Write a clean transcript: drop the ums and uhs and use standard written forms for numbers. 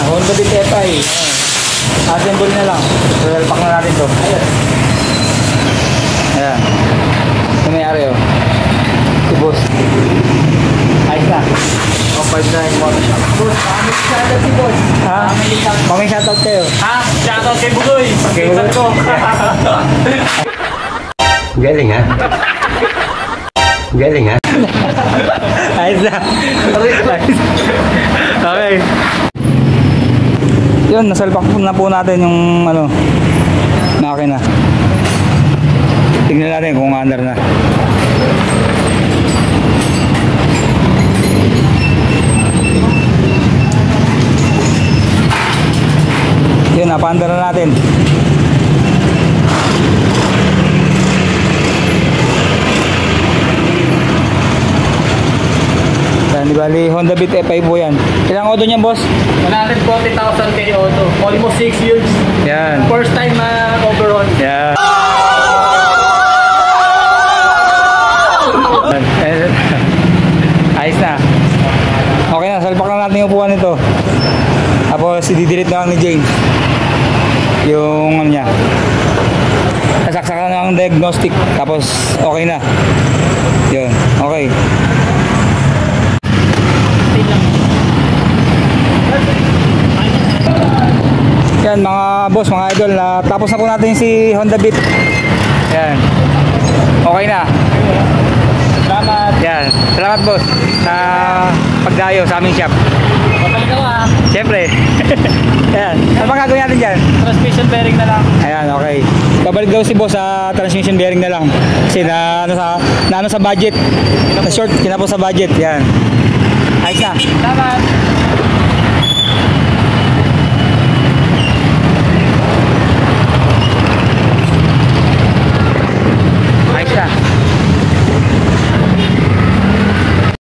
Honda Beat FI. Assemble na lang. Pack na natin to. Ayan. Ito mayari oh. Si boss. Ayos na. Open na yung motor shop. Boss, pamit shoutout si boss. Ha? Pamit shoutout kayo. Ha? Shoutout kay Bugoy. Pagkitan ko. Galing ha? Galing ha? Ayos na. Okay. Yun, nasalpak na po natin yung ano, makina. Tingnan natin kung under na. Yun, napa-under na natin. Di bali, Honda Beat FI po yan. Ilang auto niyan, boss? 140,000 kay auto. Almost 6 years. Yan. First time overhaul. Yan. Ayos na. Okay na, salpak na natin yung upuan nito. Tapos, i-delete na lang ni Jane yung ano niya. Nasaksakan na ng diagnostic. Tapos, okay na. Yun, okay. Yan mga boss, mga idol, tapos na po natin si Honda Beat. Yan. Okay na. Salamat. Yan. Salamat boss sa pagdayo sa aming shop. Babalik ako ha. Siyempre. Yan. Ano bang gagawin natin dyan? Transmission bearing na lang. Ayan, okay. Babalik daw si boss sa transmission bearing na lang. Kasi na ano sa budget. Na short, kinapos sa budget. Yan. Ayos na. Salamat.